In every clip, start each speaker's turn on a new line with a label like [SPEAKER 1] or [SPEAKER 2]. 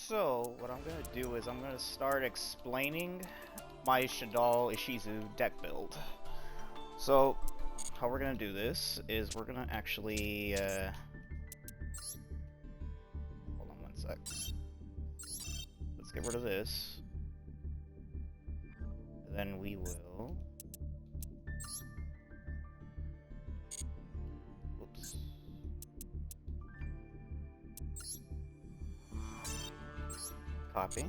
[SPEAKER 1] So, what I'm gonna do is I'm gonna start explaining my Shaddoll Ishizu deck build. So, how we're gonna do this is we're gonna actually, hold on one sec. Let's get rid of this. Then we will... Oops. Copy.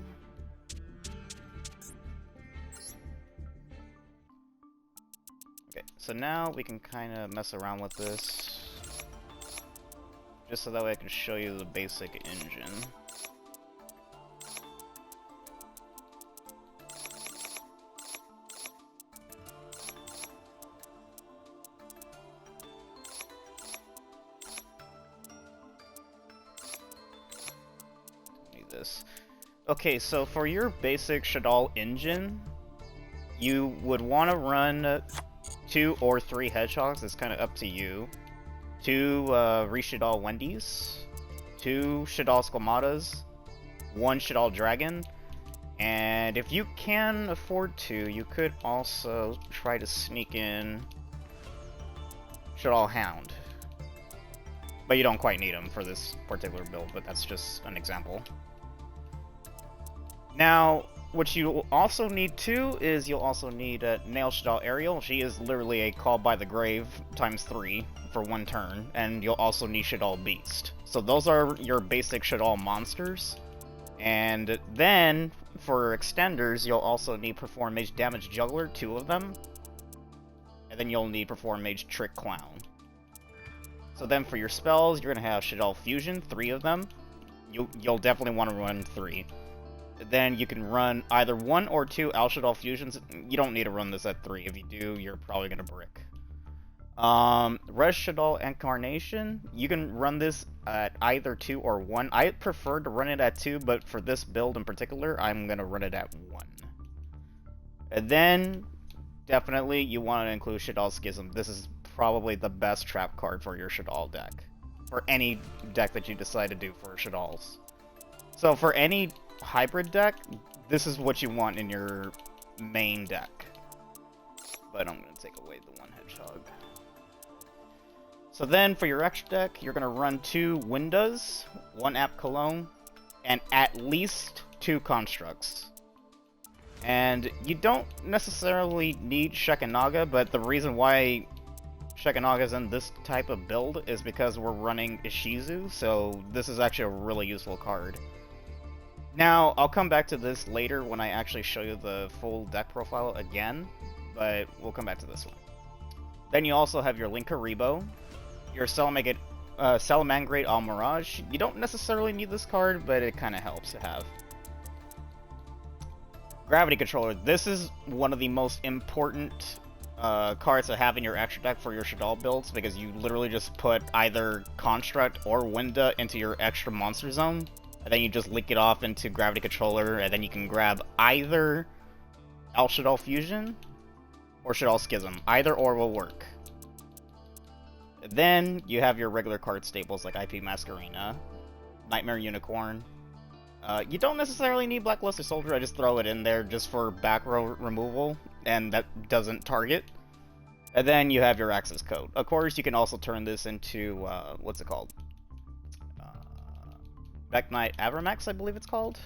[SPEAKER 1] Okay, so now we can kind of mess around with this, just so that way I can show you the basic engine. Need this. Okay, so for your basic Shaddoll engine, you would want to run 2 or 3 hedgehogs. It's kind of up to you. 2 Shaddoll Wendy's, 2 Shaddoll Squamatas, 1 Shaddoll Dragon, and if you can afford to, you could also try to sneak in Shaddoll Hound. But you don't quite need them for this particular build, but that's just an example. Now, what you also need too is you'll also need Nail Shaddoll Ariel. She is literally a Call by the Grave times 3 for 1 turn, and you'll also need Shaddoll Beast. So those are your basic Shaddoll monsters. And then, for extenders, you'll also need Perform Mage Damage Juggler, 2 of them. And then you'll need Perform Mage Trick Clown. So then for your spells, you're going to have Shaddoll Fusion, 3 of them. You'll definitely want to run 3. Then you can run either 1 or 2 Shaddoll Fusions. You don't need to run this at 3. If you do, you're probably going to brick. Res Shaddoll Incarnation, you can run this at either 2 or 1. I prefer to run it at 2, but for this build in particular, I'm going to run it at 1. And then, definitely, you want to include Shaddoll Schism. This is probably the best trap card for your Shaddoll deck. For any deck that you decide to do for Shaddolls. So for any hybrid deck, this is what you want in your main deck. But I'm going to take away the 1 hedgehog. So then for your extra deck, you're going to run 2 Windas, 1 App Cologne, and at least 2 Constructs. And you don't necessarily need Shekanaga, but the reason why Shekanaga is in this type of build is because we're running Ishizu, so this is actually a really useful card. Now, I'll come back to this later when I actually show you the full deck profile again, but we'll come back to this one. Then you also have your Linkaribo, your Salamangreat Almirage. You don't necessarily need this card, but it kind of helps to have. Gravity Controller. This is one of the most important cards to have in your extra deck for your Shaddoll builds, because you literally just put either Construct or Winda into your extra monster zone, and then you just link it off into Gravity Controller, and then you can grab either Shaddoll Fusion or Shaddoll Schism. Either or will work. Then you have your regular card staples like IP Masquerena, Nightmare Unicorn. You don't necessarily need Blackluster Soldier, I just throw it in there just for back row removal, and that doesn't target. And then you have your access code. Of course, you can also turn this into, what's it called? Mekk-Knight Avramax, I believe it's called?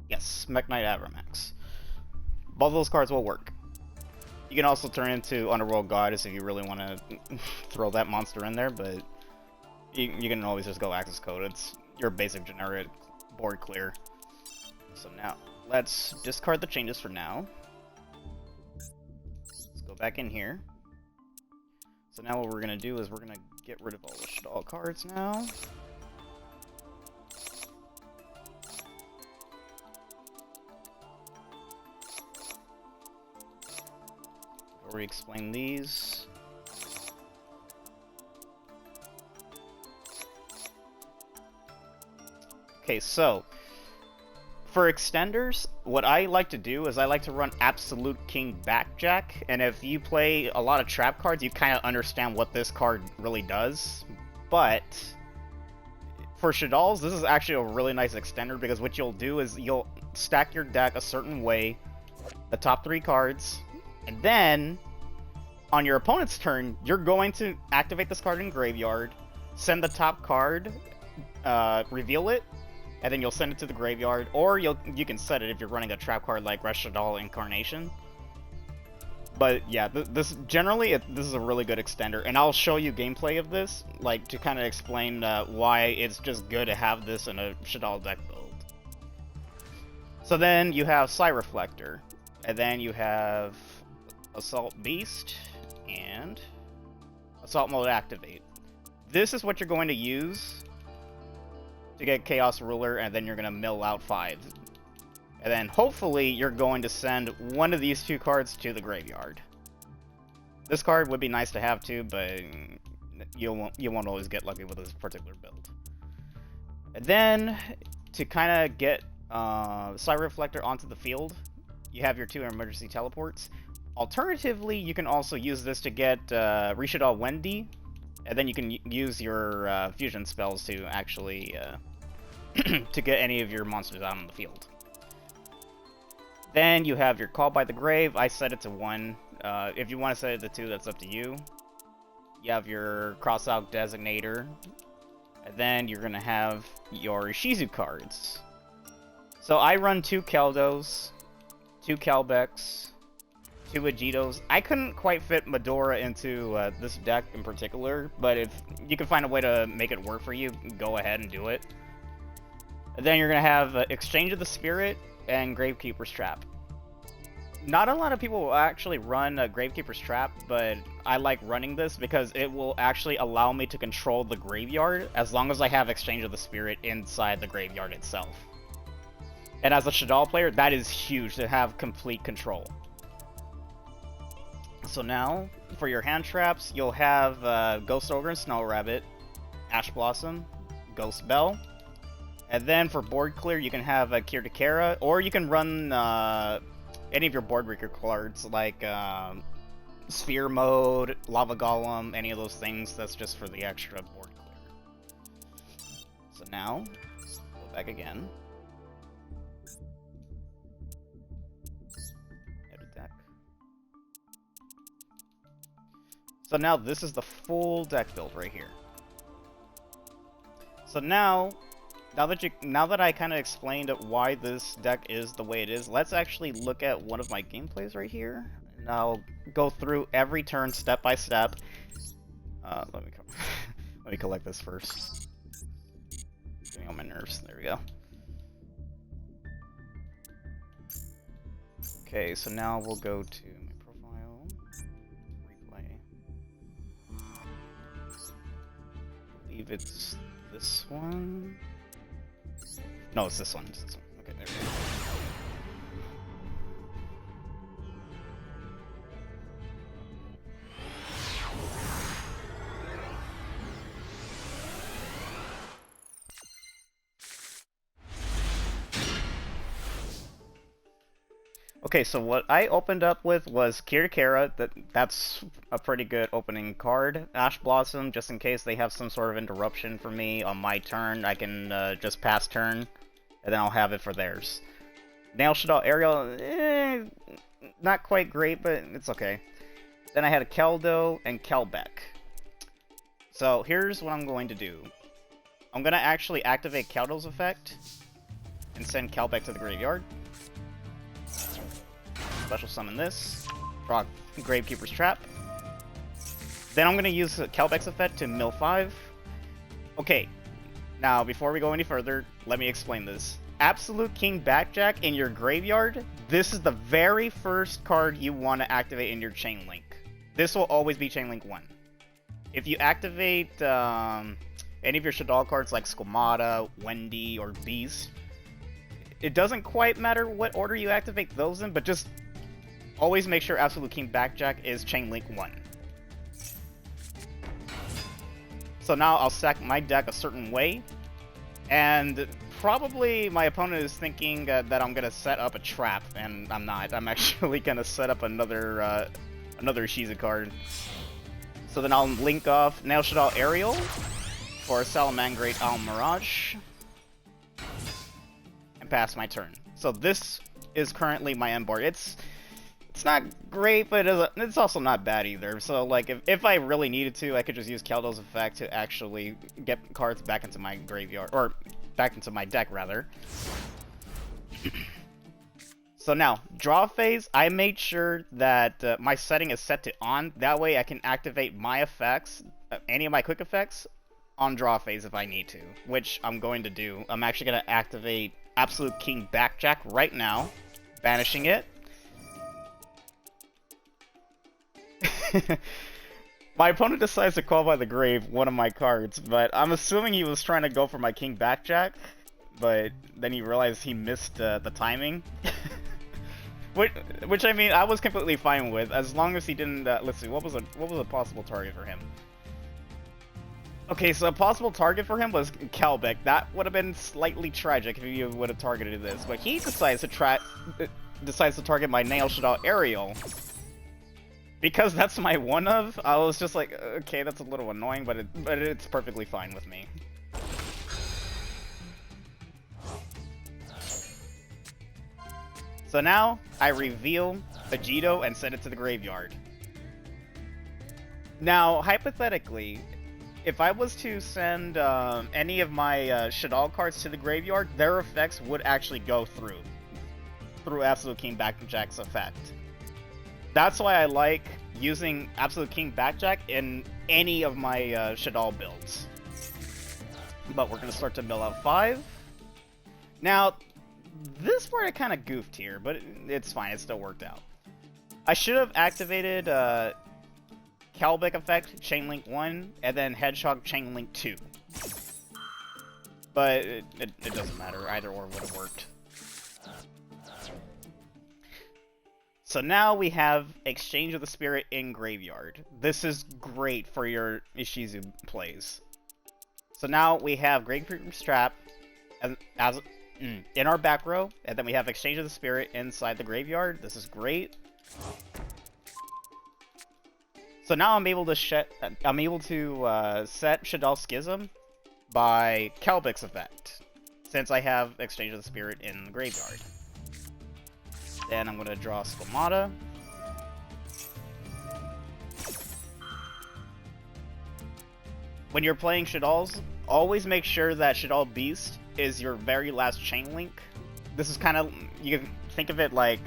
[SPEAKER 1] Yes, Mekk-Knight Avramax. Both of those cards will work. You can also turn into Underworld Goddess if you really want to throw that monster in there, but you can always just go access code. It's your basic generic board clear. So now, let's discard the changes for now. Let's go back in here. So now what we're going to do is we're going to get rid of all the Shaddoll cards now. Re-explain these. Okay, so For extenders, what I like to do is I like to run Absolute King Backjack, and if you play a lot of trap cards, you kind of understand what this card really does. But for Shaddolls, this is actually a really nice extender, because what you'll do is you'll stack your deck a certain way, the top 3 cards, and then on your opponent's turn, you're going to activate this card in graveyard, send the top card, reveal it, and then you'll send it to the graveyard, or you can set it if you're running a trap card like Shaddoll Incarnation. But yeah, this is a really good extender, and I'll show you gameplay of this, like to kind of explain why it's just good to have this in a Shaddoll deck build. So then you have Reflector, and then you have Assault Beast, and Assault Mode Activate. This is what you're going to use to get Chaos Ruler, and then you're going to mill out 5. And then hopefully you're going to send one of these 2 cards to the graveyard. This card would be nice to have too, but you won't always get lucky with this particular build. And then to kind of get Reflector onto the field, you have your 2 emergency teleports. Alternatively, you can also use this to get Shaddoll Wendy, and then you can use your fusion spells to actually to get any of your monsters out on the field. Then you have your Call by the Grave. I set it to 1. If you want to set it to 2, that's up to you. You have your Crossout Designator, and then you're gonna have your Ishizu cards. So I run 2 Keldos, 2 Kelbecks, 2 Vegetos. I couldn't quite fit Medora into this deck in particular, but if you can find a way to make it work for you, go ahead and do it. And then you're going to have Exchange of the Spirit and Gravekeeper's Trap. Not a lot of people will actually run Gravekeeper's Trap, but I like running this because it will actually allow me to control the graveyard as long as I have Exchange of the Spirit inside the graveyard itself. And as a Shaddoll player, that is huge to have complete control. So now, for your hand traps, you'll have Ghost Ogre and Snow Rabbit, Ash Blossom, Ghost Bell, and then for board clear, you can have Kirtakara, or you can run any of your board breaker cards, like Sphere Mode, Lava Golem, any of those things. That's just for the extra board clear. So now, let's go back again. So now this is the full deck build right here. So now that I kind of explained why this deck is the way it is, let's actually look at one of my gameplays right here. And I'll go through every turn step by step. Let me collect this first. Getting on my nerves. There we go. Okay, so now we'll go to my profile. Replay. I believe it's this one. No, it's this one. It's this one. Okay, there we go. Okay, so what I opened up with was Kirtakara. That's a pretty good opening card. Ash Blossom, just in case they have some sort of interruption for me on my turn, I can just pass turn, and then I'll have it for theirs. Nail Shaddoll Ariel, not quite great, but it's okay. Then I had a Keldo and Kelbeck. So here's what I'm going to do. I'm going to actually activate Keldo's effect and send Kelbeck to the graveyard. Special summon this, draw Gravekeeper's Trap. Then I'm going to use Kelbeck's effect to mill 5. Okay, now before we go any further, let me explain this. Absolute King Backjack in your graveyard, this is the very first card you want to activate in your Chain Link. This will always be Chain Link 1. If you activate any of your Shaddoll cards like Squamata, Wendy, or Beast, it doesn't quite matter what order you activate those in, but just always make sure Absolute King Backjack is Chain Link 1. So now I'll stack my deck a certain way, and probably my opponent is thinking that I'm gonna set up a trap, and I'm not. I'm actually gonna set up another Ishizu card. So then I'll link off Nail Shaddoll Aerial for Salamangrate Mirage, and pass my turn. So this is currently my end board. It's not great, but it's also not bad either. So like if I really needed to, I could just use Keldell's effect to actually get cards back into my graveyard, or back into my deck rather. So now, draw phase, I made sure that my setting is set to on. That way I can activate my effects, any of my quick effects, on draw phase if I need to, which I'm going to do. I'm actually going to activate Absolute King Backjack right now, banishing it. My opponent decides to call by the grave one of my cards, but I'm assuming he was trying to go for my King Backjack, but then he realized he missed the timing. Which I mean, I was completely fine with, as long as he didn't. Let's see, what was a possible target for him? Okay, so a possible target for him was Kalbeck. That would have been slightly tragic if he would have targeted this, but he decides to target my Nail Shaddoll Aerial. Because that's my one of, I was just like, okay, that's a little annoying, but it's perfectly fine with me. So now, I reveal Vegito and send it to the graveyard. Now, hypothetically, if I was to send any of my Shaddoll cards to the graveyard, their effects would actually go through Absolute King Backjack's effect. That's why I like using Absolute King Backjack in any of my Shaddoll builds. But we're going to start to build out 5. Now, this part I kind of goofed here, but it's fine. It still worked out. I should have activated Kalbeck effect, Chain Link 1, and then Hedgehog Chain Link 2. But it doesn't matter. Either or would have worked. So now we have Exchange of the Spirit in Graveyard. This is great for your Ishizu plays. So now we have Grave Creeper's Trap in our back row, and then we have Exchange of the Spirit inside the graveyard. This is great. So now I'm able to set Shaddoll Schism by Kalbeck's effect, since I have Exchange of the Spirit in the graveyard. Then I'm going to draw Squamata. When you're playing Shaddolls, always make sure that Shaddoll Beast is your very last chain link. This is kind of, you can think of it like,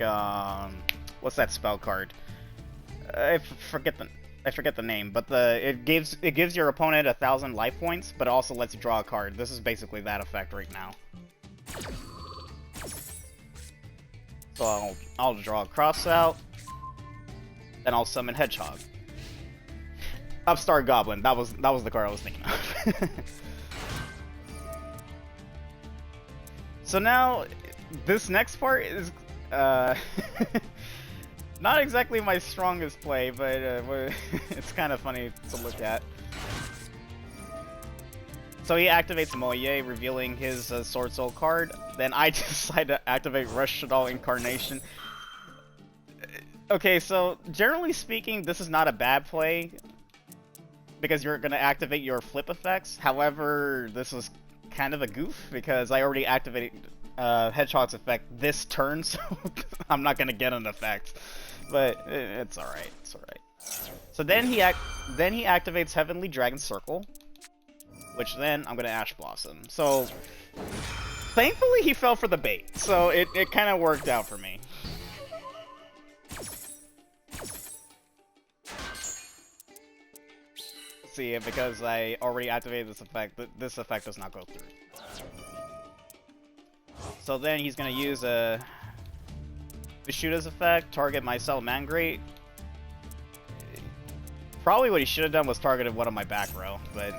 [SPEAKER 1] what's that spell card? I forget the name, but it gives your opponent 1,000 life points, but it also lets you draw a card. This is basically that effect right now. So I'll draw a cross out, then I'll summon Hedgehog. Upstart Goblin. That was the card I was thinking of. So now this next part is not exactly my strongest play, but it's kind of funny to look at. So he activates Moye, revealing his Sword Soul card. Then I decide to activate Rush Shaddoll Incarnation. Okay, so generally speaking, this is not a bad play, because you're going to activate your flip effects. However, this was kind of a goof, because I already activated Hedgehog's effect this turn, so I'm not going to get an effect. But it's alright, it's alright. So then he activates Heavenly Dragon Circle, which then I'm going to Ash Blossom. So thankfully he fell for the bait, so it kind of worked out for me. See, because I already activated this effect does not go through. So then he's going to use Vishuda's effect, target my Salamangrate. Probably what he should have done was targeted one of my back row, but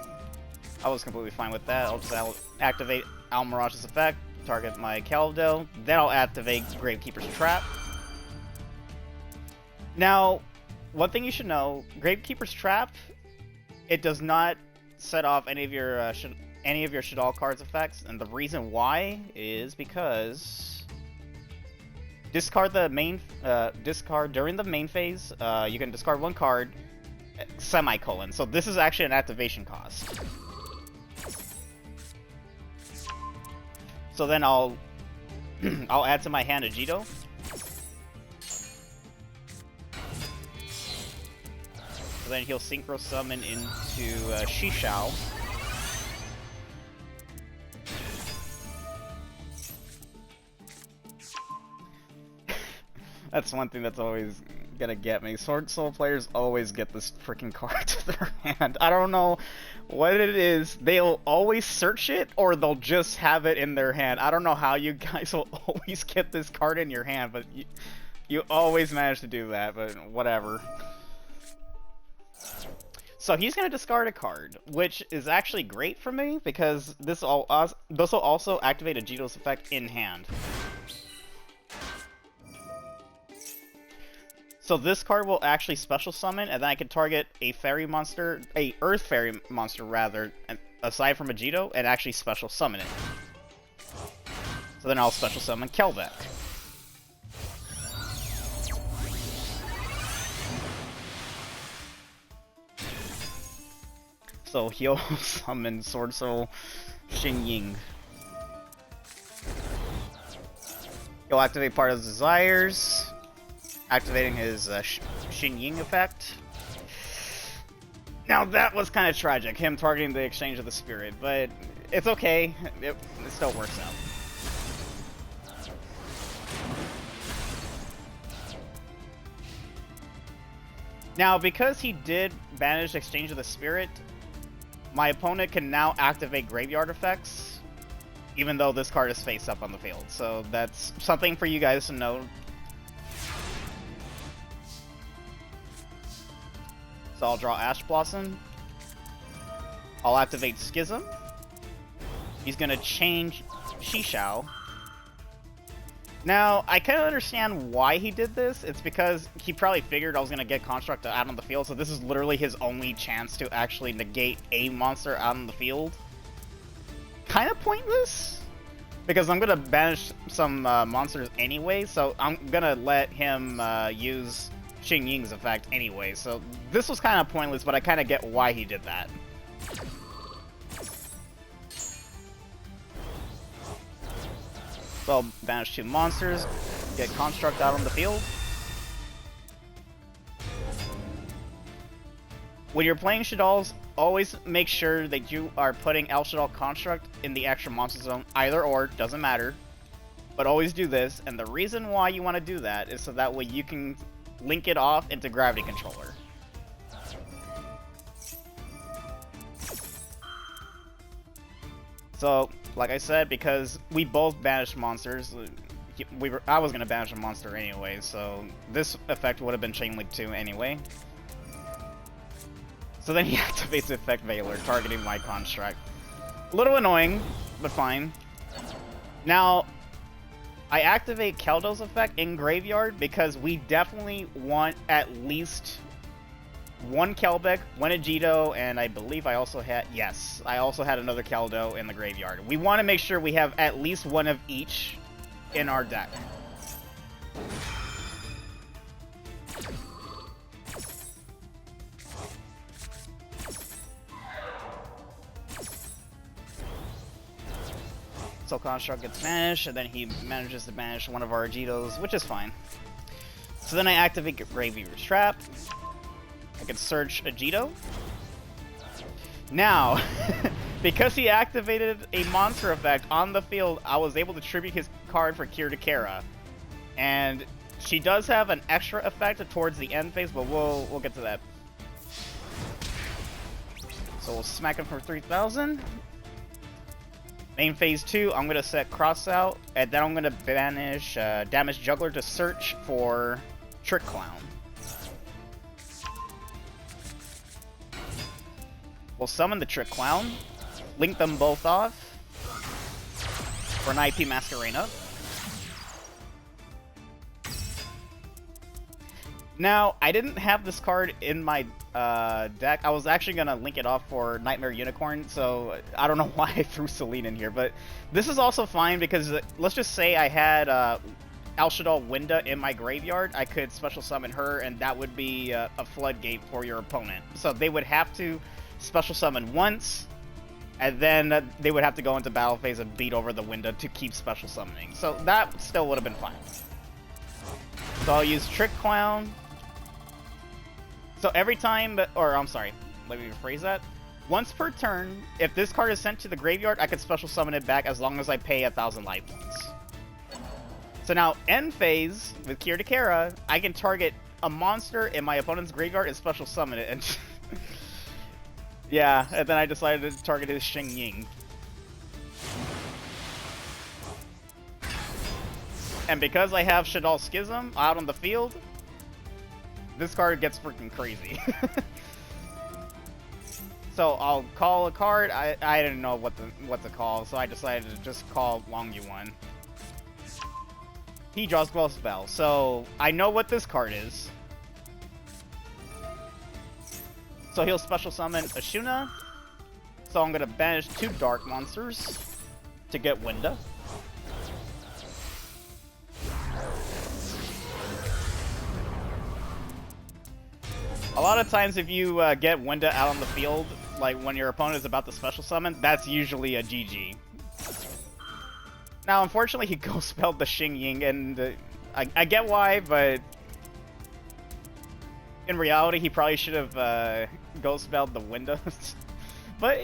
[SPEAKER 1] I was completely fine with that. I'll just activate Almirage's effect, target my Keldell, then I'll activate Gravekeeper's Trap. Now, one thing you should know, Gravekeeper's Trap, it does not set off any of your any of your Shaddoll cards effects, and the reason why is because discard the main discard during the main phase. You can discard one card, semicolon. So this is actually an activation cost. So then I'll add to my hand a Jito. So then he'll synchro summon into Shishao. That's one thing that's always gonna get me. Sword Soul players always get this freaking card to their hand. I don't know what it is. They'll always search it, or they'll just have it in their hand. I don't know how you guys will always get this card in your hand, but you always manage to do that, but whatever. So he's gonna discard a card, which is actually great for me, because this will also activate a Jito's effect in hand. So this card will actually special summon, and then I can target a fairy monster, a earth fairy monster rather, aside from a Jito, and actually special summon it. So then I'll special summon Kelbeck. So he'll summon Sword Soul Xingying. He'll activate part of his desires, activating his Xingying effect. Now that was kind of tragic, him targeting the exchange of the spirit, but it's okay, it still works out. Now, because he did banish exchange of the spirit, my opponent can now activate graveyard effects, even though this card is face up on the field, so that's something for you guys to know. So I'll draw Ash Blossom. I'll activate Schism. He's gonna change Shishao. Now, I kind of understand why he did this. It's because he probably figured I was gonna get Construct out on the field, so this is literally his only chance to actually negate a monster out on the field. Kind of pointless, because I'm gonna banish some monsters anyway, so I'm gonna let him use Xingying's effect anyway, so this was kind of pointless, but I kind of get why he did that. So I'll banish 2 monsters, get Construct out on the field. When you're playing Shaddolls, always make sure that you are putting El Shaddoll Construct in the extra monster zone, either or, doesn't matter. But always do this, and the reason why you want to do that is so that way you can link it off into Gravity Controller. So, like I said, because we both banished monsters, I was going to banish a monster anyway, so this effect would have been Chain Link 2 anyway. So then he activates Effect Veiler, targeting my Construct. A little annoying, but fine. Now, I activate Keldo's effect in Graveyard because we definitely want at least one Kelbeck, one Ajito, and I believe I also had, yes, I also had another Keldo in the Graveyard. We want to make sure we have at least one of each in our deck. So Construct gets banished, and then he manages to banish one of our Ajitos, which is fine. So then I activate Graveyard's Trap. I can search Ajito. Now, because he activated a monster effect on the field, I was able to tribute his card for Kira to Kara. And she does have an extra effect towards the end phase, but we'll get to that. So we'll smack him for 3,000. Main phase 2, I'm going to set Cross out, and then I'm going to banish Damage Juggler to search for Trick Clown. We'll summon the Trick Clown, link them both off for an IP Masquerena. Now, I didn't have this card in my deck. I was actually going to link it off for Nightmare Unicorn, so I don't know why I threw Celine in here. But this is also fine because let's just say I had Shaddoll Winda in my graveyard. I could special summon her, and that would be a floodgate for your opponent. So they would have to special summon once, and then they would have to go into battle phase and beat over the Winda to keep special summoning. So that still would have been fine. So I'll use Trick Clown. So every time, or I'm sorry, let me rephrase that. Once per turn, if this card is sent to the graveyard, I can special summon it back as long as I pay 1,000 life points. So now, end phase, with Kira Kara, I can target a monster in my opponent's graveyard and special summon it, and yeah, and then I decided to target his Xing Ying. And because I have Shaddoll Schism out on the field, this card gets freaking crazy. So I'll call a card. I didn't know what to call, so I decided to just call Long Yuan. He draws Glow Spell, so I know what this card is. So he'll special summon Ashuna. So I'm gonna banish 2 dark monsters to get Winda. A lot of times if you get Winda out on the field, like when your opponent is about to special summon, that's usually a GG. Now, unfortunately, he Ghost Spelled the Xing Ying, and I get why, but in reality, he probably should have Ghost Spelled the Winda. But,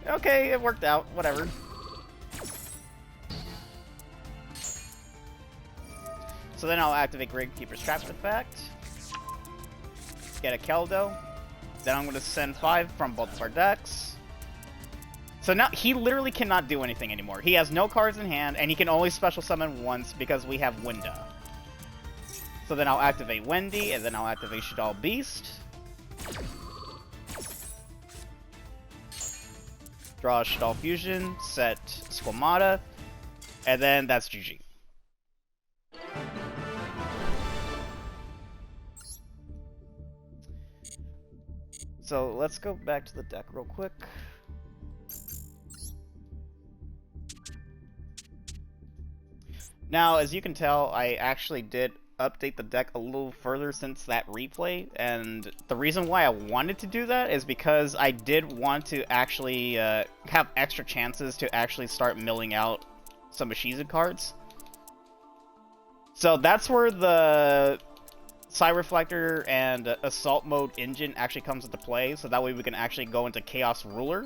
[SPEAKER 1] okay, it worked out, whatever. So then I'll activate Gravekeeper's Traps effect. Get a Keldo. Then I'm going to send 5 from both of our decks. So now he literally cannot do anything anymore. He has no cards in hand, and he can only special summon once because we have Winda. So then I'll activate Wendy, and then I'll activate Shaddoll Beast. Draw a Shaddoll Fusion, set Squamata, and then that's GG. So let's go back to the deck real quick. Now, as you can tell, I actually did update the deck a little further since that replay, and the reason why I wanted to do that is because I did want to actually have extra chances to actually start milling out some Ishizu cards. So that's where the Side Reflector and Assault Mode engine actually comes into play, so that way we can actually go into Chaos Ruler.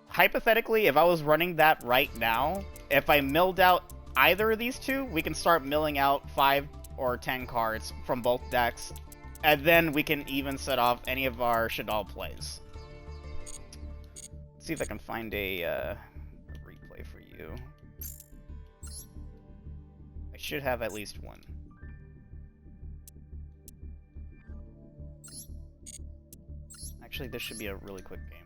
[SPEAKER 1] Hypothetically, if I was running that right now, if I milled out either of these two, we can start milling out 5 or 10 cards from both decks, and then we can even set off any of our Shaddoll plays. Let's see if I can find a replay for you. I should have at least one. Actually, this should be a really quick game.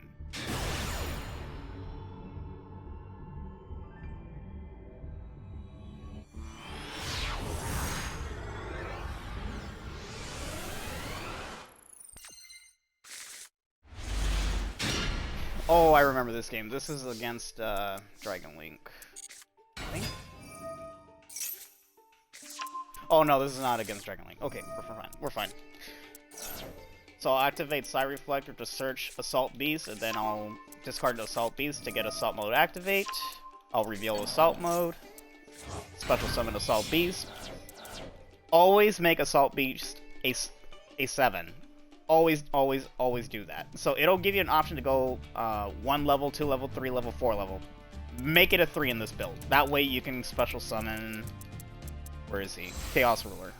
[SPEAKER 1] Oh, I remember this game. This is against Dragon Link, I think. Oh no, this is not against Dragon Link. Okay, we're fine. We're fine. So I'll activate Side Reflector to search Assault Beast, and then I'll discard the Assault Beast to get Assault Mode activate. I'll reveal Assault Mode. Special summon Assault Beast. Always make Assault Beast a 7. Always, always, always do that. So it'll give you an option to go 1 level, 2 level, 3 level, 4 level. Make it a 3 in this build. That way you can special summon... Where is he? Chaos Ruler.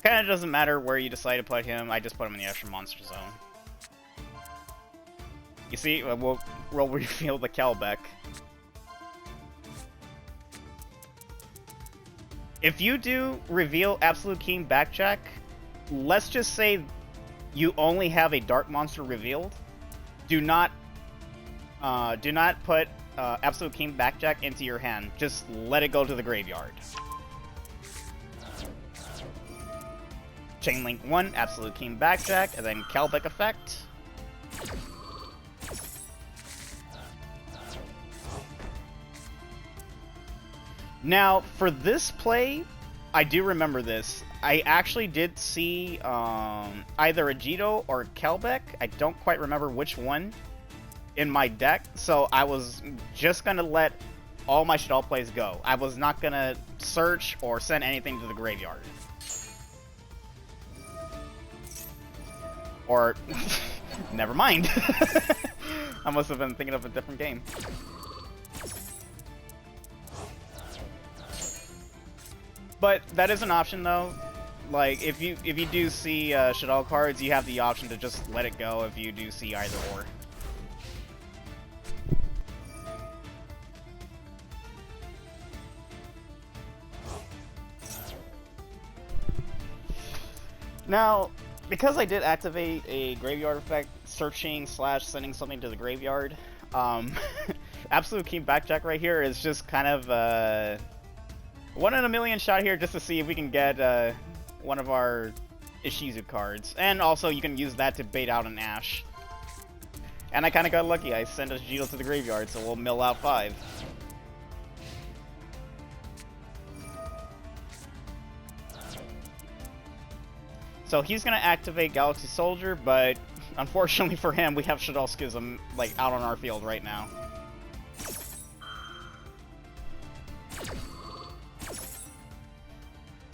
[SPEAKER 1] Kinda doesn't matter where you decide to put him, I just put him in the extra monster zone. You see, we'll reveal the Kelbeck. If you do reveal Absolute King Backjack, let's just say you only have a Dark Monster revealed. Do not put Absolute King Backjack into your hand. Just let it go to the graveyard. Chain Link 1, Absolute King Backjack, and then Kalbeck effect. Now, for this play, I do remember this. I actually did see either a Jito or Kalbeck. I don't quite remember which one in my deck, so I was just gonna let all my Shaddoll plays go. I was not gonna search or send anything to the graveyard. Or, never mind. I must have been thinking of a different game. But that is an option, though. Like, if you do see Shaddoll cards, you have the option to just let it go if you do see either or. Now, because I did activate a graveyard effect, searching / sending something to the graveyard, Absolute King Backjack right here is just kind of a 1 in a million shot here just to see if we can get one of our Ishizu cards. And also you can use that to bait out an Ash. And I kind of got lucky. I sent a Jito to the graveyard, so we'll mill out 5. So he's gonna activate Galaxy Soldier, but unfortunately for him, we have Shaddoll Schism like out on our field right now.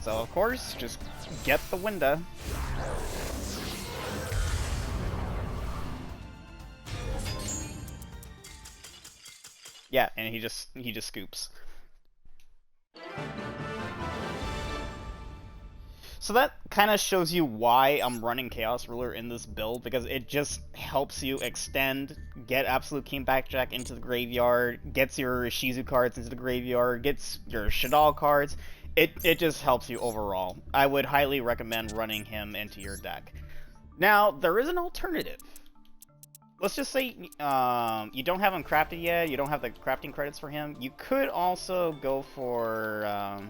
[SPEAKER 1] So of course, just get the Winda. Yeah, and he just scoops. So that kind of shows you why I'm running Chaos Ruler in this build, because it just helps you extend, get Absolute King Backjack into the graveyard, gets your Ishizu cards into the graveyard, gets your Shaddoll cards. It just helps you overall. I would highly recommend running him into your deck. Now, there is an alternative. Let's just say you don't have him crafted yet, you don't have the crafting credits for him. You could also go for...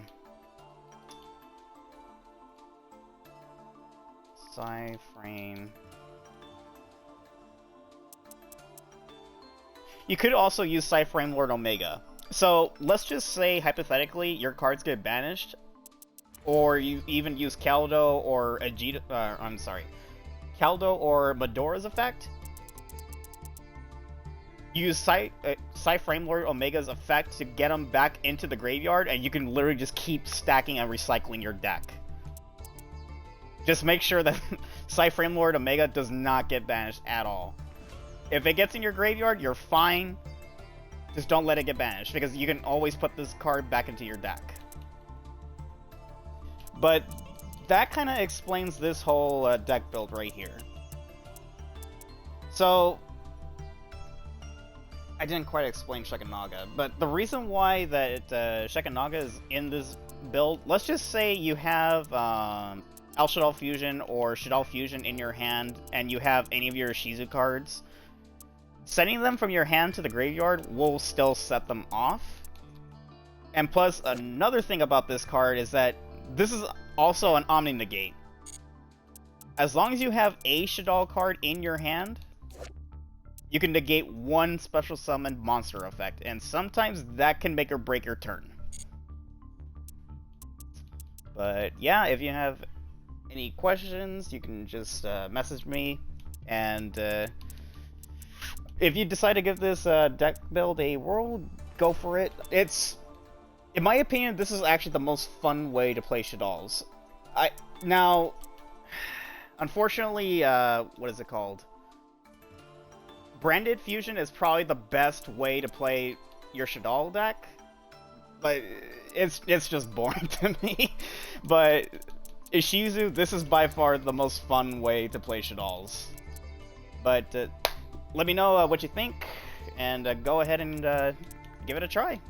[SPEAKER 1] Psy-Frame. You could also use Psy-Frame Lord Omega. So, let's just say, hypothetically, your cards get banished, or you even use Kaldo or Ajita, Kaldo or Madora's effect. Use Psy-Frame Lord Omega's effect to get them back into the graveyard, and you can literally just keep stacking and recycling your deck. Just make sure that Psy-Frame Lord Omega does not get banished at all. If it gets in your graveyard, you're fine. Just don't let it get banished, because you can always put this card back into your deck. But that kind of explains this whole deck build right here. So, I didn't quite explain Shekanaga, but the reason why that Shekanaga is in this build, let's just say you have Shaddoll Fusion or Shaddoll Fusion in your hand, and you have any of your Ishizu cards. Sending them from your hand to the graveyard will still set them off. And plus, another thing about this card is that this is also an Omni Negate. As long as you have a Shaddoll card in your hand, you can negate one special summoned monster effect, and sometimes that can make or break your turn. But yeah, if you have any questions, you can just message me, and if you decide to give this deck build a whirl, go for it. It's, in my opinion, this is actually the most fun way to play Shaddolls. Now, unfortunately, what is it called? Branded Fusion is probably the best way to play your Shaddoll deck, but it's just boring to me. But Ishizu, this is by far the most fun way to play Shaddolls. But let me know what you think, and go ahead and give it a try.